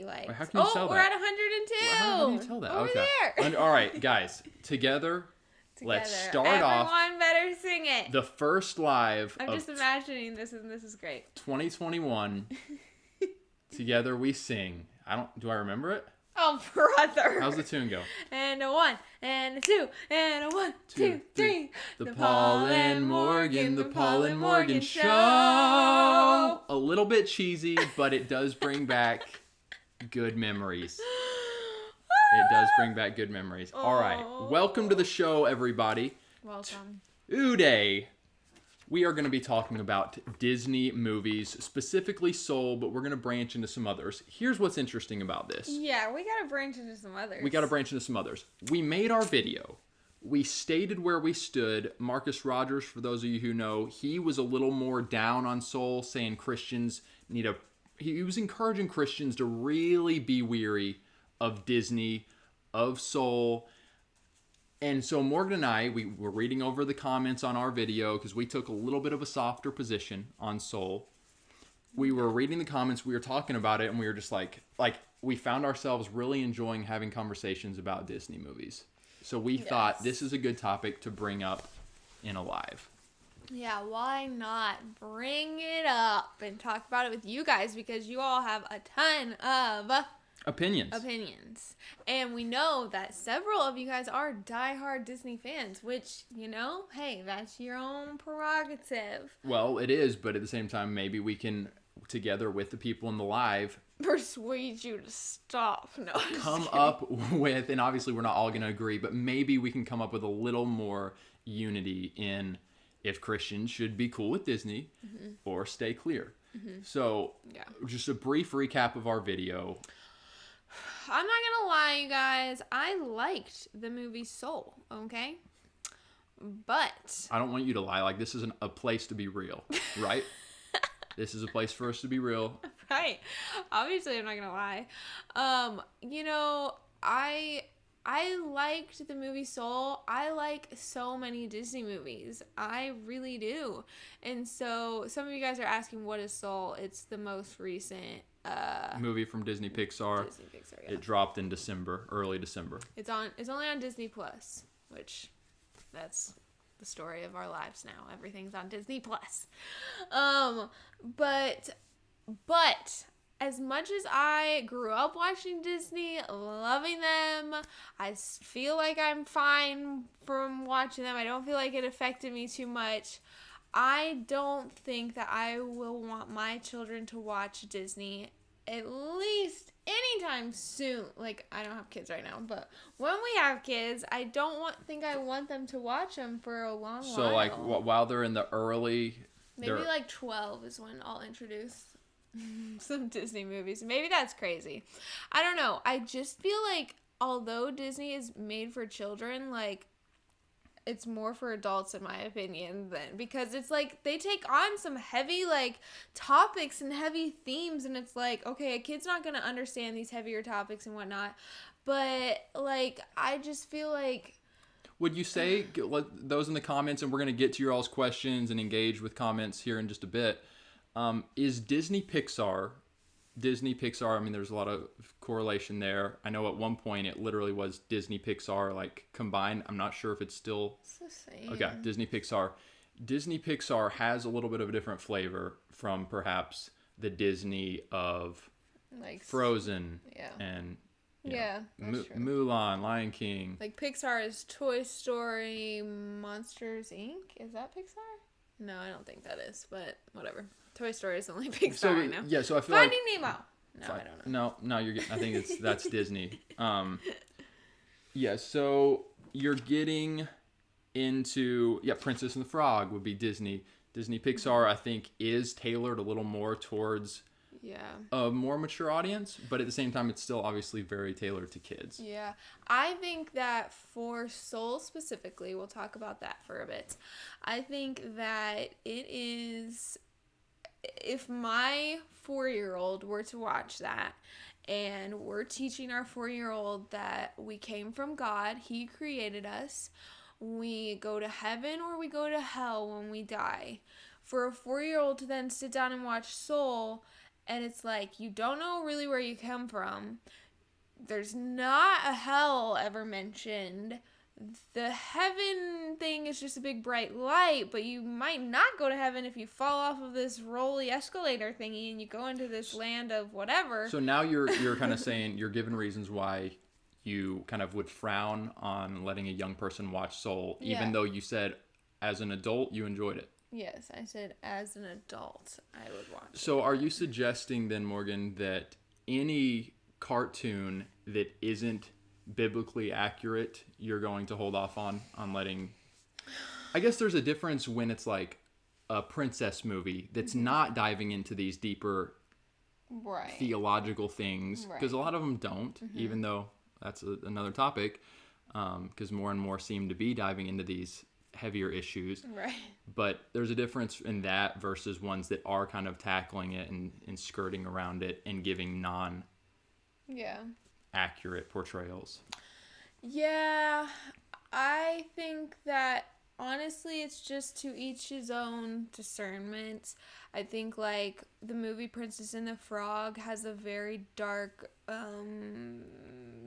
likes. How can you tell that? We're at 102. How do you tell that? Over there. All right, guys, together. Let's start off. Everyone better sing it. The first live. I'm just imagining this, and this is great. 2021. Together we sing. Do I remember it? Oh, brother. How's the tune go? And a 1, and a 2, and a 1, 2, 3. The Paul and Morgan Show. A little bit cheesy, but it does bring back good memories. It does bring back good memories. All right. Welcome to the show, everybody. Welcome. Today, we are going to be talking about Disney movies, specifically Soul, but we're going to branch into some others. Here's what's interesting about this. Yeah, we got to branch into some others. We made our video. We stated where we stood. Marcus Rogers, for those of you who know, he was a little more down on Soul, saying Christians he was encouraging Christians to really be weary of Disney, of Soul. And so Morgan and I, we were reading over the comments on our video because we took a little bit of a softer position on Soul. We were reading the comments, we were talking about it, and we were just like we found ourselves really enjoying having conversations about Disney movies. So we thought this is a good topic to bring up in a live. Yeah, why not bring it up and talk about it with you guys, because you all have a ton of opinions. And we know that several of you guys are diehard Disney fans, which, hey, that's your own prerogative. Well, it is, but at the same time, maybe we can, together with the people in the live, persuade you to stop. No, come up with, and obviously we're not all going to agree, but maybe we can come up with a little more unity in if Christians should be cool with Disney or stay clear. So, just a brief recap of our video. I'm not gonna lie, you guys. I liked the movie Soul, okay? But I don't want you to lie. Like, this isn't a place to be real, right? This is a place for us to be real. Right. Obviously, I'm not gonna lie. I liked the movie Soul. I like so many Disney movies. I really do. And so some of you guys are asking, what is Soul? It's the most recent movie from Disney Pixar. Yeah. It dropped in early December. It's only on Disney Plus, which that's the story of our lives now. Everything's on Disney Plus. But as much as I grew up watching Disney, loving them, I feel like I'm fine from watching them. I don't feel like it affected me too much. I don't think that I will want my children to watch Disney at least anytime soon. Like, I don't have kids right now, but when we have kids, I don't think I want them to watch them for a long while. So, like, while they're in the early... Maybe, like, 12 is when I'll introduce some Disney movies. Maybe that's crazy. I don't know. I just feel like although Disney is made for children, like, it's more for adults in my opinion because it's like they take on some heavy like topics and heavy themes, and it's like, okay, a kid's not gonna understand these heavier topics and whatnot, but like I just feel like, would you say, those in the comments, and we're going to get to your all's questions and engage with comments here in just a bit, is Disney Pixar, I mean, there's a lot of correlation there. I know at one point it literally was Disney Pixar, like, combined. I'm not sure if it's still... It's the same. Okay, Disney Pixar. Disney Pixar has a little bit of a different flavor from perhaps the Disney of like Frozen and... Yeah, that's true. Mulan, Lion King. Like, Pixar is Toy Story, Monsters, Inc.? Is that Pixar? No, I don't think that is, but whatever. Toy Story is only Pixar right now. Yeah, so I feel Finding Nemo. No, I don't know. No, you're getting... I think that's Disney. Yeah, so you're getting into... Yeah, Princess and the Frog would be Disney. Disney Pixar, I think, is tailored a little more towards... a more mature audience, but at the same time, it's still obviously very tailored to kids. Yeah. I think that for Soul specifically, we'll talk about that for a bit. I think that it is, if my 4-year-old were to watch that, and we're teaching our 4-year-old that we came from God, He created us, we go to heaven or we go to hell when we die. For a 4-year-old to then sit down and watch Soul And it's like, you don't know really where you come from. There's not a hell ever mentioned. The heaven thing is just a big bright light, but you might not go to heaven if you fall off of this rolly escalator thingy and you go into this land of whatever. So now you're kind of saying, you're given reasons why you kind of would frown on letting a young person watch Soul, even though you said as an adult you enjoyed it. Yes, I said as an adult I would watch So are you suggesting then, Morgan, that any cartoon that isn't biblically accurate you're going to hold off on letting? I guess there's a difference when it's like a princess movie that's not diving into these deeper theological things, because a lot of them don't, even though that's another topic, because more and more seem to be diving into these heavier issues. Right. But there's a difference in that versus ones that are kind of tackling it and skirting around it and giving accurate portrayals. Yeah, I think that honestly it's just to each his own discernment. I think like the movie Princess and the Frog has a very dark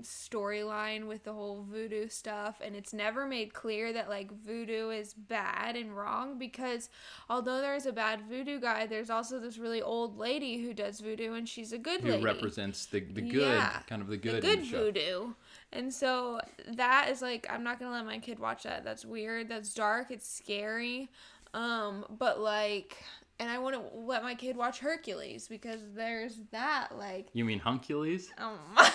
storyline with the whole voodoo stuff, and it's never made clear that like voodoo is bad and wrong, because although there's a bad voodoo guy, there's also this really old lady who does voodoo, and she's a good lady. Who represents the good, kind of the good in the show. Voodoo. And so that is like, I'm not gonna let my kid watch that. That's weird. That's dark. It's scary. But like, and I wouldn't let my kid watch Hercules because there's that like. You mean Huncules? Oh my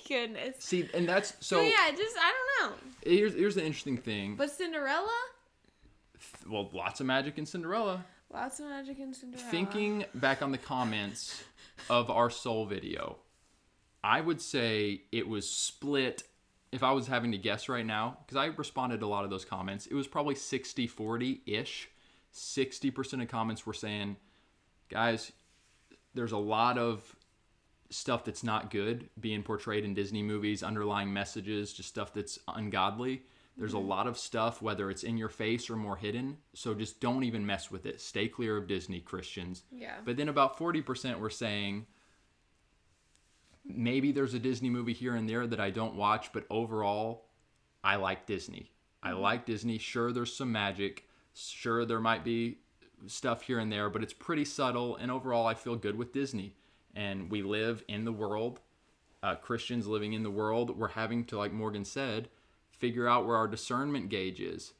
goodness. See, and that's so. Yeah, just I don't know. Here's the interesting thing. But Cinderella? Well, lots of magic in Cinderella. Lots of magic in Cinderella. Thinking back on the comments of our Soul video, I would say it was split. If I was having to guess right now, because I responded to a lot of those comments, it was probably 60-40-ish. 60% of comments were saying, guys, there's a lot of stuff that's not good being portrayed in Disney movies, underlying messages, just stuff that's ungodly. There's a lot of stuff, whether it's in your face or more hidden, so just don't even mess with it. Stay clear of Disney, Christians. Yeah. But then about 40% were saying, maybe there's a Disney movie here and there that I don't watch, but overall, I like Disney. I like Disney. Sure, there's some magic. Sure, there might be stuff here and there, but it's pretty subtle, and overall, I feel good with Disney. And we live in the world, Christians living in the world. We're having to, like Morgan said, figure out where our discernment gauge is.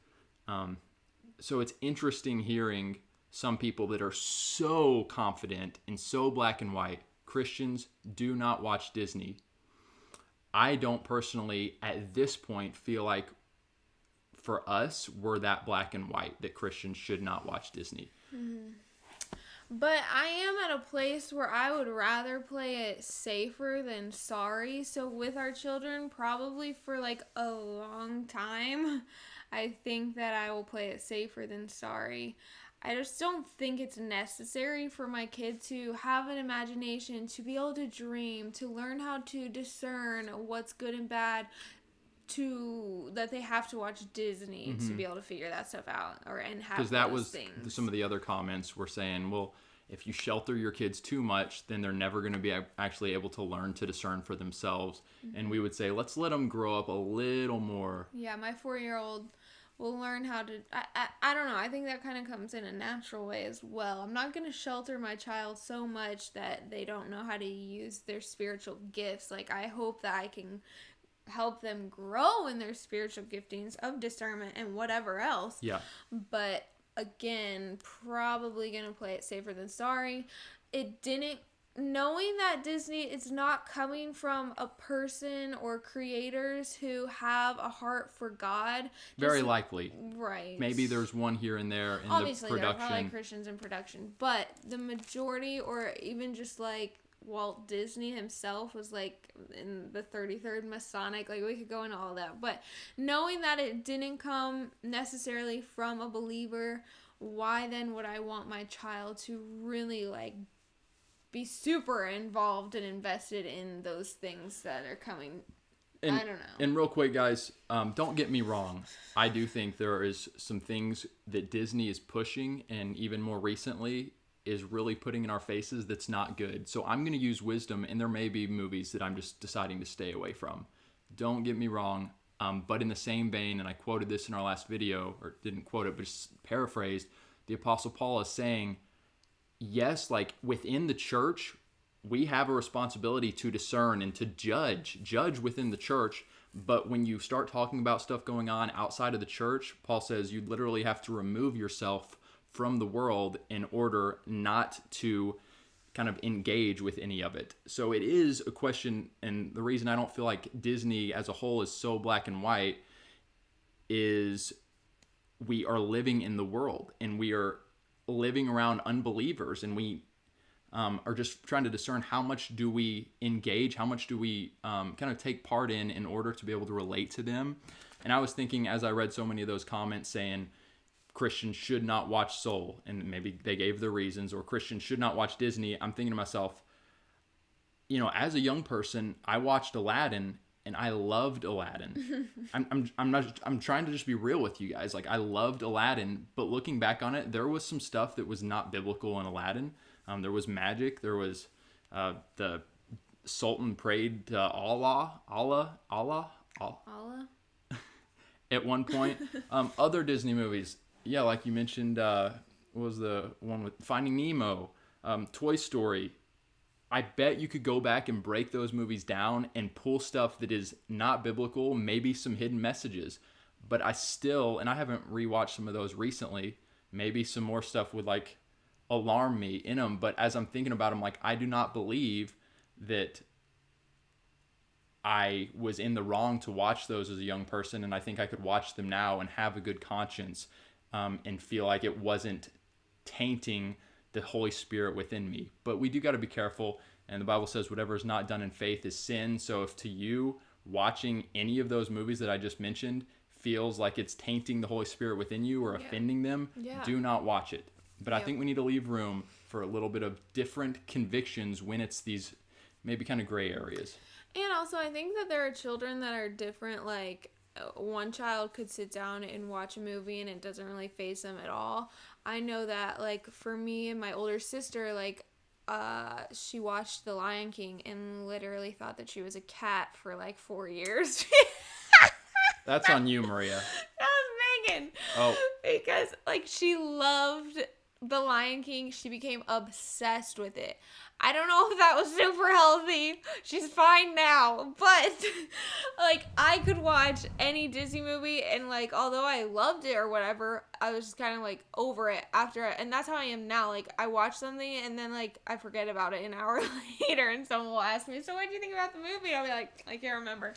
So it's interesting hearing some people that are so confident and so black and white. Christians, do not watch Disney. I don't personally, at this point, feel like for us, we're that black and white that Christians should not watch Disney. Mm-hmm. But I am at a place where I would rather play it safer than sorry. So with our children, probably for like a long time, I think that I will play it safer than sorry. I just don't think it's necessary for my kid to have an imagination, to be able to dream, to learn how to discern what's good and bad, that they have to watch Disney to be able to figure that stuff out and have those things. Because that was some of the other comments were saying, well, if you shelter your kids too much, then they're never going to be actually able to learn to discern for themselves. And we would say, let's let them grow up a little more. Yeah, my 4-year-old will learn how to, I don't know, I think that kind of comes in a natural way as well. I'm not going to shelter my child so much that they don't know how to use their spiritual gifts. Like, I hope that I can help them grow in their spiritual giftings of discernment and whatever else. Yeah. But again, probably going to play it safer than sorry. Knowing that Disney is not coming from a person or creators who have a heart for God. Very likely. Right. Maybe there's one here and there in Obviously, the production. there are probably Christians in production. But the majority, or even just like Walt Disney himself was like in the 33rd Masonic, like we could go into all that. But knowing that it didn't come necessarily from a believer, why then would I want my child to really like be super involved and invested in those things that are coming? I don't know. And real quick, guys, don't get me wrong. I do think there is some things that Disney is pushing, and even more recently, is really putting in our faces that's not good. So I'm going to use wisdom, and there may be movies that I'm just deciding to stay away from. Don't get me wrong. But in the same vein, and I quoted this in our last video, or didn't quote it, but just paraphrased, the Apostle Paul is saying, yes, like within the church, we have a responsibility to discern and to judge within the church. But when you start talking about stuff going on outside of the church, Paul says you literally have to remove yourself from the world in order not to kind of engage with any of it. So it is a question, and the reason I don't feel like Disney as a whole is so black and white is we are living in the world, and we are living around unbelievers, and we are just trying to discern how much do we engage, how much do we kind of take part in order to be able to relate to them. And I was thinking, as I read so many of those comments saying Christians should not watch Soul, and maybe they gave their reasons, or Christians should not watch Disney, I'm thinking to myself, you know, as a young person, I watched Aladdin, and I loved Aladdin. I'm trying to just be real with you guys. Like, I loved Aladdin, but looking back on it, there was some stuff that was not biblical in Aladdin. There was magic. There was the Sultan prayed to Allah. At one point. Other Disney movies, yeah, like you mentioned, what was the one with Finding Nemo, Toy Story. I bet you could go back and break those movies down and pull stuff that is not biblical, maybe some hidden messages. But I still, and I haven't rewatched some of those recently, maybe some more stuff would like alarm me in them. But as I'm thinking about them, like, I do not believe that I was in the wrong to watch those as a young person, and I think I could watch them now and have a good conscience and feel like it wasn't tainting the Holy Spirit within me. But we do got to be careful, and the Bible says whatever is not done in faith is sin. So if to you watching any of those movies that I just mentioned feels like it's tainting the Holy Spirit within you or offending them, do not watch it. But I think we need to leave room for a little bit of different convictions when it's these maybe kind of gray areas. And also, I think that there are children that are different. Like, one child could sit down and watch a movie and it doesn't really faze them at all. I know that, like, for me and my older sister, like, she watched The Lion King and literally thought that she was a cat for, like, 4 years. That's on you, Maria. That was Megan. Oh. Because, like, she loved The Lion King. She became obsessed with it. I don't know if that was super healthy. She's fine now. But, like, I could watch any Disney movie and, like, although I loved it or whatever, I was just kind of, like, over it after it. And that's how I am now. Like, I watch something and then, like, I forget about it an hour later and someone will ask me, so what did you think about the movie? I'll be like, I can't remember.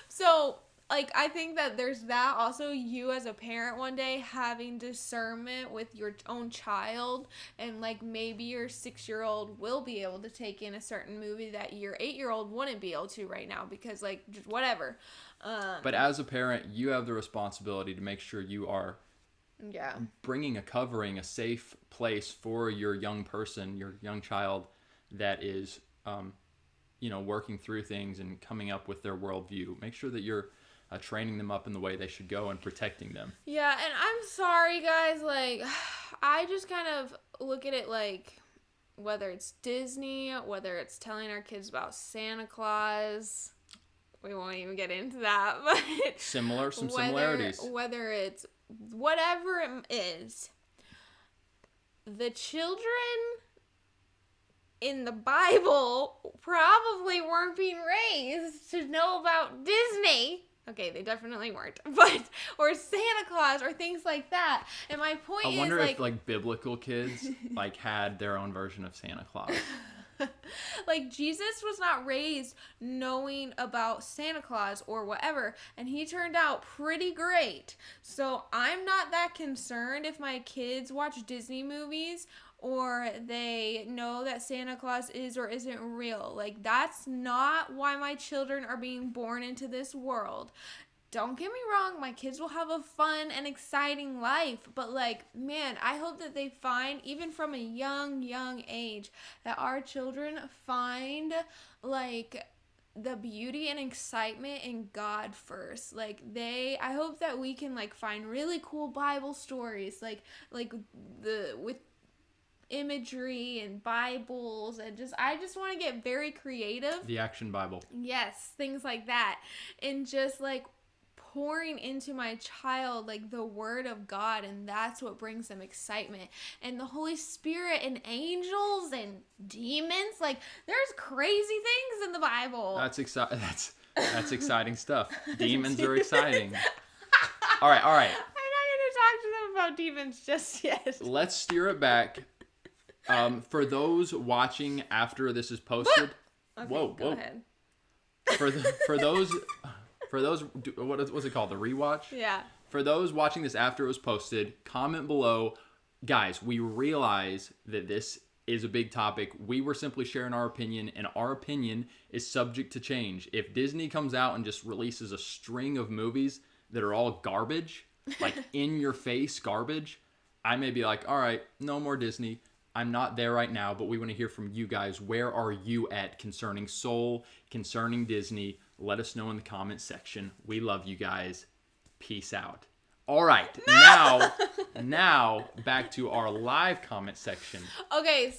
So, like, I think that there's that. Also, you as a parent one day having discernment with your own child, and, like, maybe your 6-year-old will be able to take in a certain movie that your 8-year-old wouldn't be able to right now because, like, just whatever. But as a parent, you have the responsibility to make sure you are bringing a covering, a safe place for your young person, your young child that is, working through things and coming up with their worldview. Make sure that you're training them up in the way they should go and protecting them. Yeah, and I'm sorry, guys. Like, I just kind of look at it like, whether it's Disney, whether it's telling our kids about Santa Claus, we won't even get into that, but similarities. Whether it's whatever it is, the children in the Bible probably weren't being raised to know about Disney. Okay, they definitely weren't, or Santa Claus or things like that. And my point is, I wonder if like biblical kids like had their own version of Santa Claus. Like, Jesus was not raised knowing about Santa Claus or whatever, and he turned out pretty great. So I'm not that concerned if my kids watch Disney movies or they know that Santa Claus is or isn't real. Like, that's not why my children are being born into this world. Don't get me wrong, my kids will have a fun and exciting life, but, like, man, I hope that they find, even from a young age, that our children find, like, the beauty and excitement in God first. Like, I hope that we can, like, find really cool Bible stories, like imagery and Bibles and I just want to get very creative. The Action Bible. Yes, things like that. And just like pouring into my child like the word of God, and that's what brings them excitement. And the Holy Spirit and angels and demons, like there's crazy things in the Bible. That's exciting. That's exciting stuff. Demons are exciting. All right. I'm not going to talk to them about demons just yet. Let's steer it back. For those watching after this is posted. Okay, whoa. Go ahead. For those, what's it called? The rewatch? Yeah. For those watching this after it was posted, comment below. Guys, we realize that this is a big topic. We were simply sharing our opinion, and our opinion is subject to change. If Disney comes out and just releases a string of movies that are all garbage, like in your face garbage, I may be like, all right, no more Disney. I'm not there right now, but we want to hear from you guys. Where are you at concerning Soul, concerning Disney? Let us know in the comment section. We love you guys. Peace out. All right, now back to our live comment section. Okay,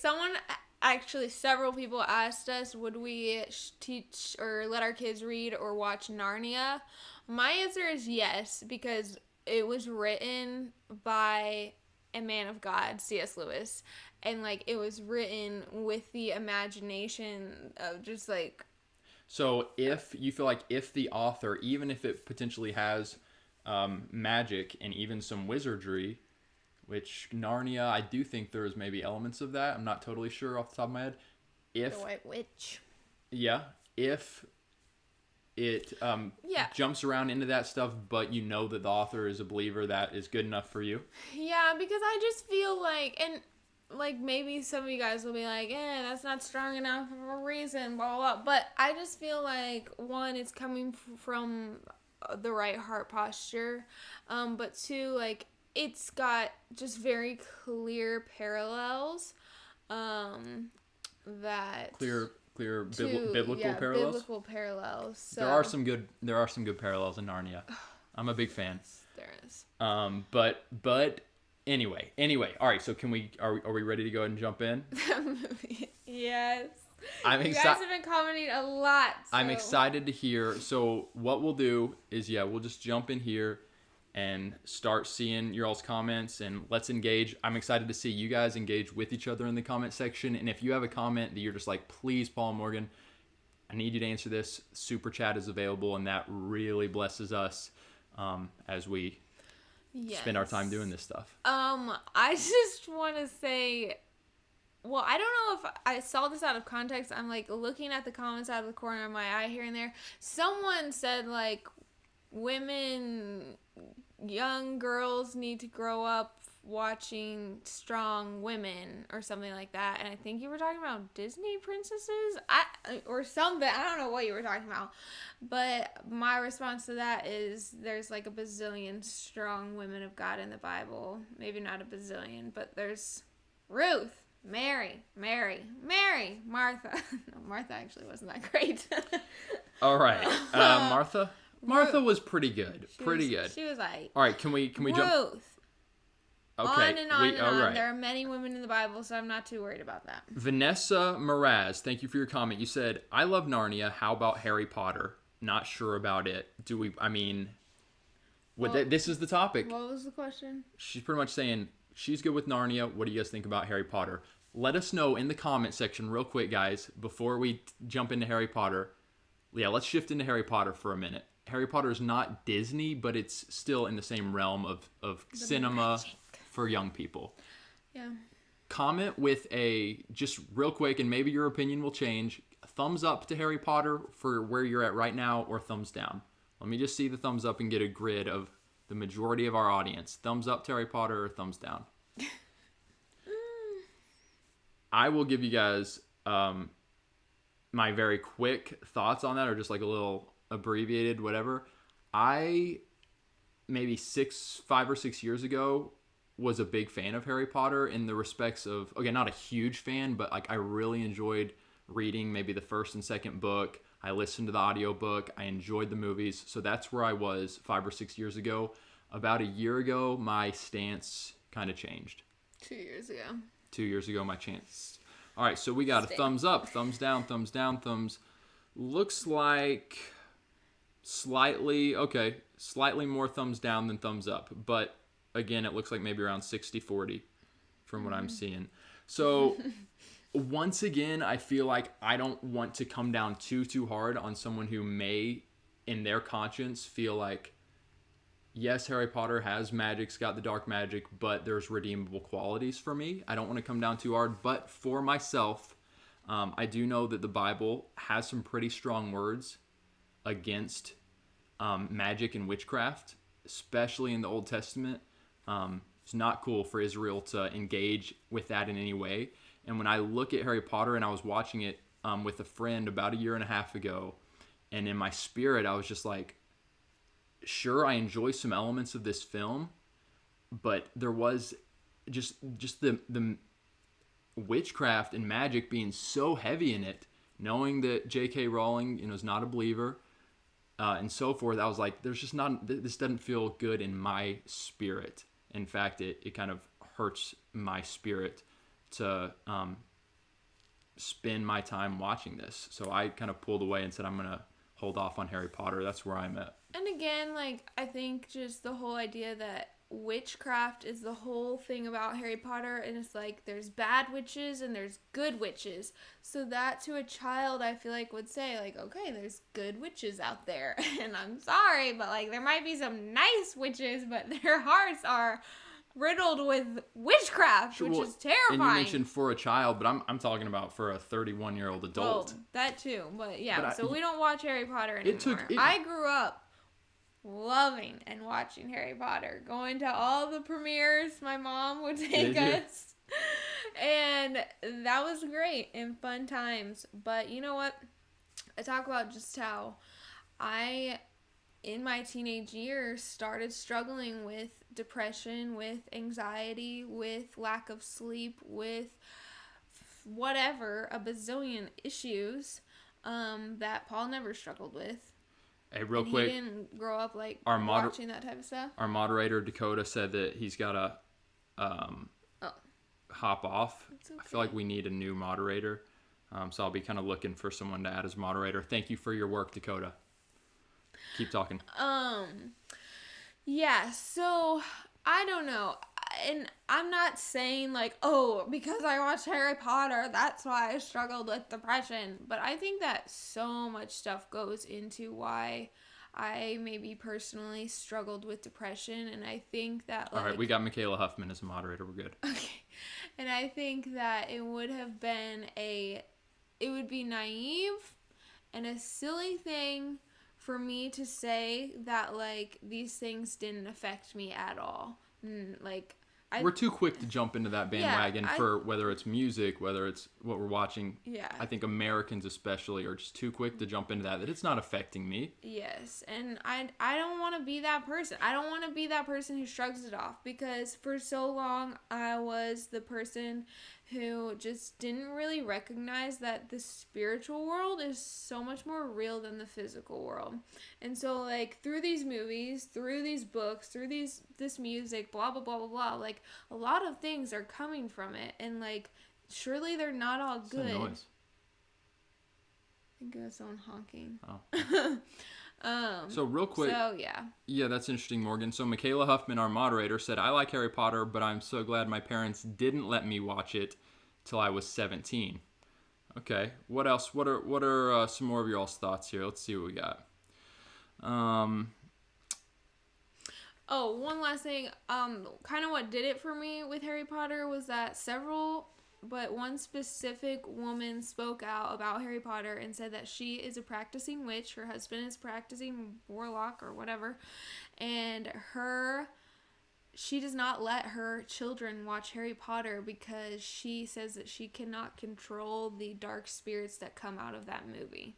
several people asked us, would we teach or let our kids read or watch Narnia? My answer is yes, because it was written by a man of God, C.S. Lewis, and like it was written with the imagination of just like. So if you feel like if the author, even if it potentially has magic and even some wizardry, which Narnia, I do think there's maybe elements of that. I'm not totally sure off the top of my head. The White Witch. Yeah, if it jumps around into that stuff, but you know that the author is a believer, that is good enough for you. Yeah, because I just feel like, and like maybe some of you guys will be like, that's not strong enough of a reason, blah, blah, blah. But I just feel like, one, it's coming from the right heart posture. But two, like, it's got just very clear parallels. Biblical parallels. Biblical parallels. So. There are some good parallels in Narnia. I'm a big fan. There is. But anyway. All right. So are we ready to go ahead and jump in? Yes. You guys have been commenting a lot. So. I'm excited to hear. So what we'll do is, we'll just jump in here and start seeing your all's comments, and let's engage. I'm excited to see you guys engage with each other in the comment section. And if you have a comment that you're just like, please, Paul and Morgan, I need you to answer this, super chat is available, and that really blesses us as we spend our time doing this stuff. I just want to say, well, I don't know if I saw this out of context. I'm like looking at the comments out of the corner of my eye here and there. Someone said like young girls need to grow up watching strong women or something like that. And I think you were talking about Disney princesses or something. I don't know what you were talking about. But my response to that is there's like a bazillion strong women of God in the Bible. Maybe not a bazillion, but there's Ruth, Mary, Martha. No, Martha actually wasn't that great. All right. Martha? Martha was pretty good. Good. She was like. All right, can we jump? Ruth. Okay. On and on and on. Right. There are many women in the Bible, so I'm not too worried about that. Vanessa Mraz, thank you for your comment. You said, I love Narnia. How about Harry Potter? Not sure about it. This is the topic. What was the question? She's pretty much saying she's good with Narnia. What do you guys think about Harry Potter? Let us know in the comment section real quick, guys, before we jump into Harry Potter. Yeah, let's shift into Harry Potter for a minute. Harry Potter is not Disney, but it's still in the same realm of cinema magic for young people. Yeah. Comment with just real quick, and maybe your opinion will change. Thumbs up to Harry Potter for where you're at right now, or thumbs down. Let me just see the thumbs up and get a grid of the majority of our audience. Thumbs up to Harry Potter or thumbs down? I will give you guys my very quick thoughts on that, or just like a little abbreviated whatever. I maybe 5 or 6 years ago was a big fan of Harry Potter in the respects of, okay, not a huge fan, but like I really enjoyed reading maybe the first and second book. I listened to the audiobook. I enjoyed the movies. So that's where I was 5 or 6 years ago. About a year ago, my stance kind of changed. 2 years ago. 2 years ago, my chance. All right, so we got a thumbs up, thumbs down, thumbs. Looks like slightly more thumbs down than thumbs up. But again, it looks like maybe around 60-40 from what I'm seeing. So once again, I feel like I don't want to come down too hard on someone who may, in their conscience, feel like, yes, Harry Potter has magic, it's got the dark magic, but there's redeemable qualities for me. I don't want to come down too hard, but for myself, I do know that the Bible has some pretty strong words against magic and witchcraft, especially in the Old Testament. It's not cool for Israel to engage with that in any way. And when I look at Harry Potter, and I was watching it with a friend about a year and a half ago, and in my spirit, I was just like, sure, I enjoy some elements of this film, but there was just the witchcraft and magic being so heavy in it, knowing that J.K. Rowling, is not a believer, and so forth. I was like, there's just not, this doesn't feel good in my spirit. In fact, it kind of hurts my spirit to spend my time watching this. So I kind of pulled away and said, I'm going to hold off on Harry Potter. That's where I'm at. And again, I think just the whole idea that witchcraft is the whole thing about Harry Potter, and it's there's bad witches and there's good witches. So that to a child, I feel like would say okay, there's good witches out there. And I'm sorry, but there might be some nice witches, but their hearts are riddled with witchcraft, which is terrifying. And you mentioned for a child, but I'm talking about for a 31-year-old adult. Oh, that too. But yeah, so we don't watch Harry Potter anymore. I grew up loving and watching Harry Potter, going to all the premieres. My mom would take us, and that was great and fun times. But you know what? I talk about just how I, in my teenage years, started struggling with depression, with anxiety, with lack of sleep, with whatever, a bazillion issues that Paul never struggled with. Hey, real quick, he didn't grow up watching that type of stuff. Our moderator Dakota said that he's got to hop off. Okay. I feel like we need a new moderator, so I'll be kind of looking for someone to add as moderator. Thank you for your work, Dakota. Keep talking. Yeah. So I don't know, and I'm not saying because I watched Harry Potter, that's why I struggled with depression. But I think that so much stuff goes into why I maybe personally struggled with depression. And I think that all right, we got Michaela Huffman as a moderator. We're good. Okay. And I think that it would be naive and a silly thing for me to say that these things didn't affect me at all. We're too quick to jump into that bandwagon for whether it's music, whether it's what we're watching. Yeah. I think Americans especially are just too quick to jump into that it's not affecting me. Yes, and I don't want to be that person. I don't want to be that person who shrugs it off, because for so long I was the person who just didn't really recognize that the spiritual world is so much more real than the physical world. And so through these movies, through these books, through this music, blah blah blah blah blah, a lot of things are coming from it, and surely they're not all good. What's that noise? I think it was someone honking. Oh. So real quick. So yeah. Yeah, that's interesting, Morgan. So Michaela Huffman, our moderator, said, I like Harry Potter, but I'm so glad my parents didn't let me watch it till I was 17. Okay. What else? What are some more of your all's thoughts here? Let's see what we got. Oh, one last thing. Kind of what did it for me with Harry Potter was that one specific woman spoke out about Harry Potter and said that she is a practicing witch. Her husband is practicing warlock or whatever. And she does not let her children watch Harry Potter because she says that she cannot control the dark spirits that come out of that movie.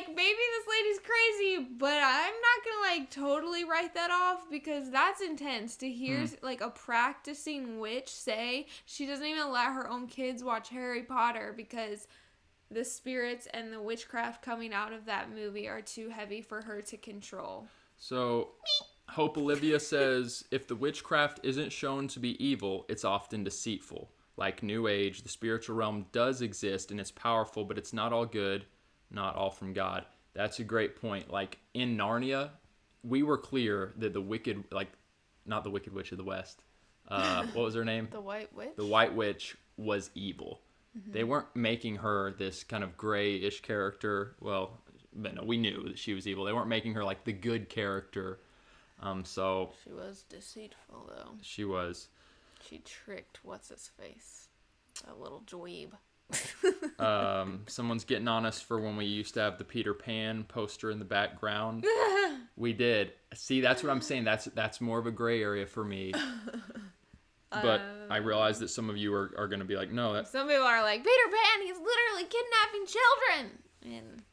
Maybe this lady's crazy, but I'm not gonna totally write that off, because that's intense to hear a practicing witch say she doesn't even let her own kids watch Harry Potter because the spirits and the witchcraft coming out of that movie are too heavy for her to control. So Hope Olivia says, if the witchcraft isn't shown to be evil, it's often deceitful. Like New Age, the spiritual realm does exist and it's powerful, but it's not all good, not all from God. That's a great point. Like in Narnia, we were clear that the wicked, like not the Wicked Witch of the West. What was her name? The White Witch? The White Witch was evil. Mm-hmm. They weren't making her this kind of grayish character. Well, but no, we knew that she was evil. They weren't making her like the good character. So she was deceitful, though. She was. She tricked what's-his-face, a little dweeb. Someone's getting on us for when we used to have the Peter Pan poster in the background. We did. See, that's what I'm saying. That's more of a gray area for me. But I realize that some of you are going to be like, no. Some people are like, Peter Pan, he's literally kidnapping children. And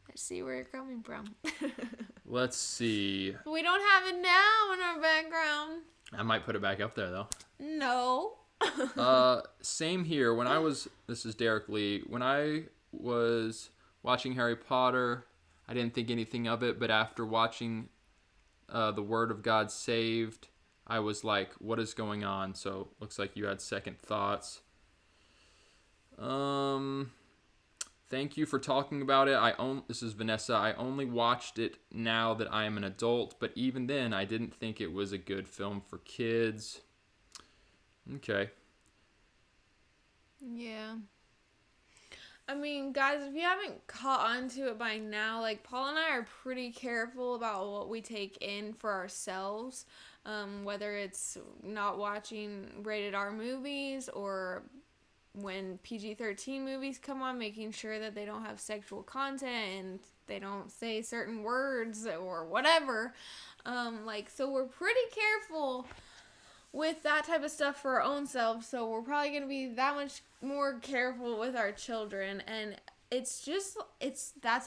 I see where you're coming from. Let's see. We don't have it now in our background. I might put it back up there, though. No. Same here. This is Derek Lee. When I was watching Harry Potter, I didn't think anything of it, but after watching The Word of God Saved, I was like, what is going on? So, looks like you had second thoughts. Thank you for talking about it. This is Vanessa. I only watched it now that I am an adult, but even then, I didn't think it was a good film for kids. Okay. Yeah. I mean, guys, if you haven't caught on to it by now, like, Paul and I are pretty careful about what we take in for ourselves, whether it's not watching rated R movies or when PG-13 movies come on, making sure that they don't have sexual content and they don't say certain words or whatever. So we're pretty careful with that type of stuff for our own selves, so we're probably going to be that much more careful with our children, and that's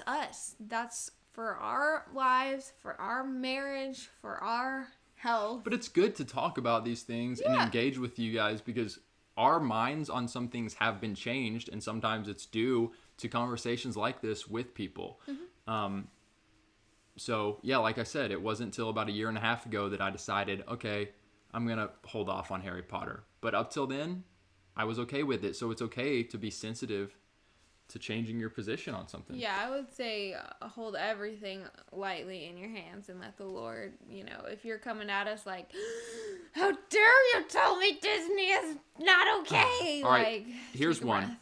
us. That's for our lives, for our marriage, for our health. But it's good to talk about these things and engage with you guys, because our minds on some things have been changed, and sometimes it's due to conversations like this with people. Mm-hmm. So, yeah, like I said, it wasn't until about a year and a half ago that I decided, okay, I'm going to hold off on Harry Potter. But up till then, I was okay with it. So it's okay to be sensitive to changing your position on something. Yeah, I would say hold everything lightly in your hands and let the Lord, if you're coming at us like, how dare you tell me Disney is not okay? All right, here's one.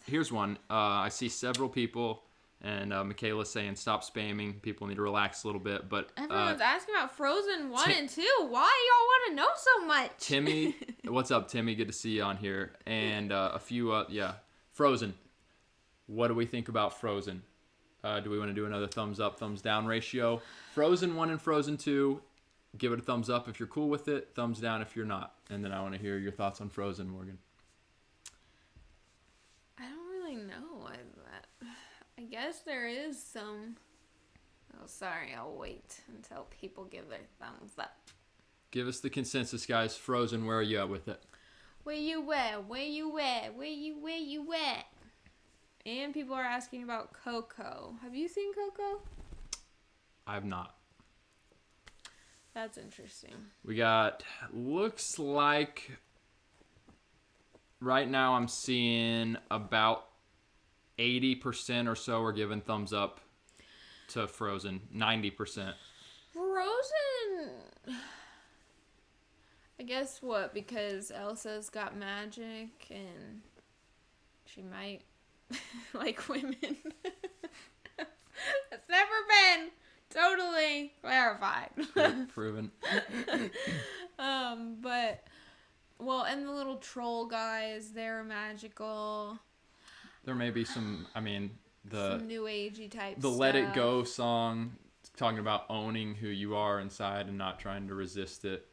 I see several people. And Michaela's saying, stop spamming. People need to relax a little bit. But everyone's asking about Frozen 1 and 2. Why y'all want to know so much? Timmy, what's up, Timmy? Good to see you on here. And a few, Frozen. What do we think about Frozen? Do we want to do another thumbs up, thumbs down ratio? Frozen 1 and Frozen 2, give it a thumbs up if you're cool with it. Thumbs down if you're not. And then I want to hear your thoughts on Frozen, Morgan. I don't really know. I guess there is some. Oh, sorry. I'll wait until people give their thumbs up. Give us the consensus, guys. Frozen, where are you at with it? Where you at? Where you at? Where you at? And people are asking about Coco. Have you seen Coco? I have not. That's interesting. We got, looks like right now I'm seeing about 80% or so are giving thumbs up to Frozen. 90%. Frozen. I guess what? Because Elsa's got magic and she might like women. It's never been totally clarified. Proven. And the little troll guys, they're magical. There may be some new agey type the stuff. Let It Go song, talking about owning who you are inside and not trying to resist it,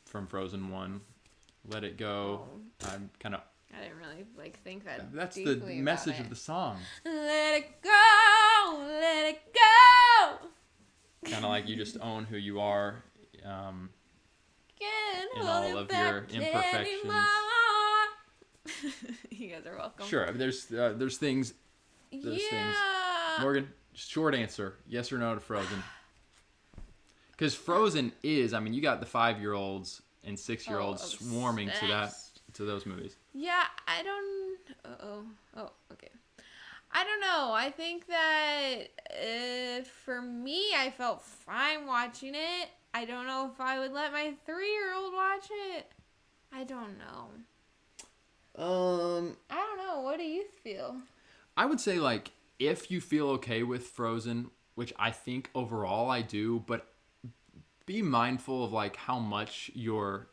from Frozen 1. Let It Go. I didn't really think that. That's the message of the song. Let it go, let it go. Kind of like you just own who you are, in all of your imperfections. You guys are welcome. Sure, there's things. There's things. Morgan, short answer: yes or no to Frozen. Because Frozen is, I mean, you got the 5-year-olds and 6-year-olds Oh, swarming obsessed. to those movies. Yeah, I don't. Oh, okay. I don't know. I think that for me, I felt fine watching it. I don't know if I would let my 3-year-old watch it. I don't know. I don't know. What do you feel? I would say, like, if you feel okay with Frozen, which I think overall I do, but be mindful of, like, how much your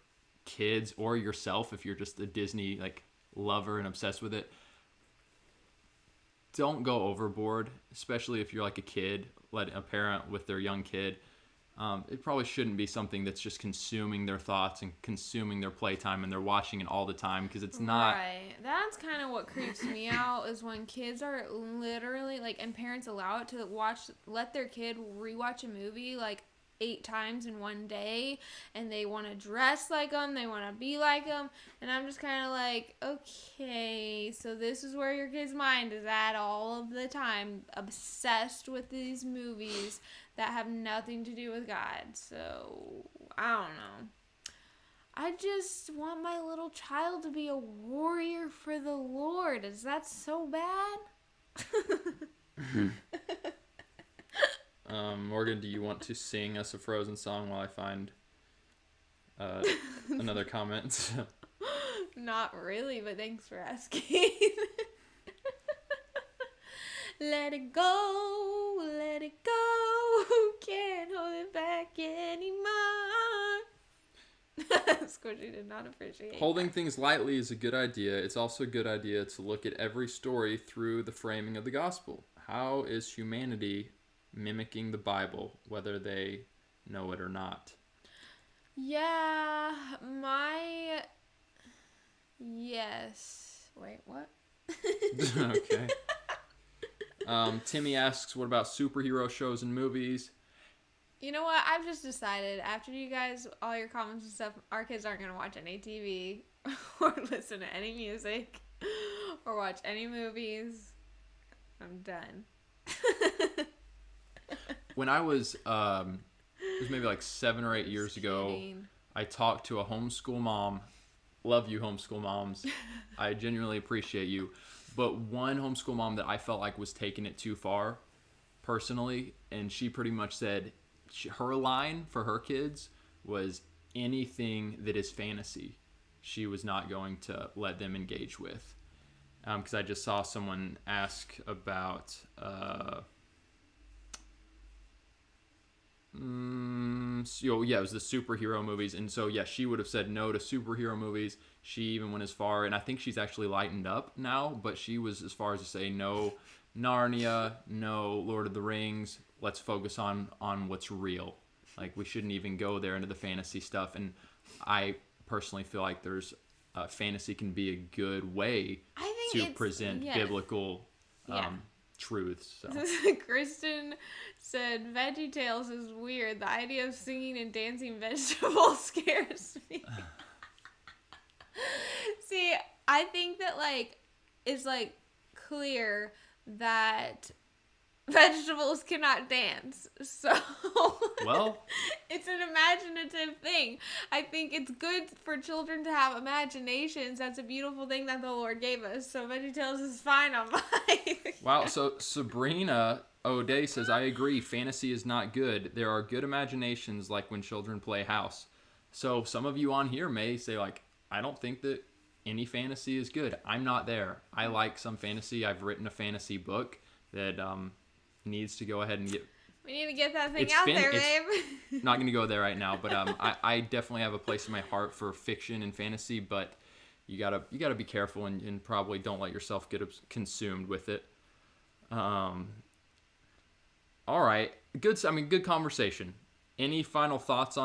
kids or yourself, if you're just a Disney, like, lover and obsessed with it, don't go overboard, especially if you're, like, a kid, a parent with their young kid. It probably shouldn't be something that's just consuming their thoughts and consuming their playtime and they're watching it all the time because it's not. Right. That's kind of what creeps me out is when kids are literally like, and parents allow it to let their kid rewatch a movie like 8 times in one day and they want to dress like them, they want to be like them, and I'm just kind of like, okay, so this is where your kid's mind is at all of the time, obsessed with these movies that have nothing to do with God. So I don't know, I just want my little child to be a warrior for the Lord. Is that so bad? Morgan, do you want to sing us a Frozen song while I find another comment? Not really, but thanks for asking. Let it go, can't hold it back anymore. Squishy did not appreciate Holding things lightly is a good idea. It's also a good idea to look at every story through the framing of the gospel. How is humanity mimicking the Bible, whether they know it or not? Yeah, yes. Wait, what? Okay. Timmy asks, what about superhero shows and movies? You know what? I've just decided after you guys, all your comments and stuff, our kids aren't going to watch any TV or listen to any music or watch any movies. I'm done. When I was, it was maybe like 7 or 8 years ago, I talked to a homeschool mom. Love you, homeschool moms. I genuinely appreciate you. But one homeschool mom that I felt like was taking it too far, personally, and she pretty much said her line for her kids was anything that is fantasy, she was not going to let them engage with. Because I just saw someone ask about it was the superhero movies, and so yeah, she would have said no to superhero movies. She even went as far, and I think she's actually lightened up now, but she was as far as to say no Narnia, no Lord of the Rings. Let's focus on what's real. Like, we shouldn't even go there into the fantasy stuff. And I personally feel like there's fantasy can be a good way to present biblical truths. So. Kristen said, Veggie Tales is weird. The idea of singing and dancing vegetables scares me. See, I think that, like, it's, like, clear that vegetables cannot dance. So, well, it's an imaginative thing. I think it's good for children to have imaginations. That's a beautiful thing that the Lord gave us. So, VeggieTales is fine on mine. Wow. So, Sabrina O'Day says, I agree. Fantasy is not good. There are good imaginations, like when children play house. So, some of you on here may say, like, I don't think that any fantasy is good. I'm not there. I like some fantasy. I've written a fantasy book that needs to go ahead and get. We need to get that thing out there, babe. Not going to go there right now, but I definitely have a place in my heart for fiction and fantasy. But you gotta be careful and probably don't let yourself get consumed with it. All right, good conversation. Any final thoughts on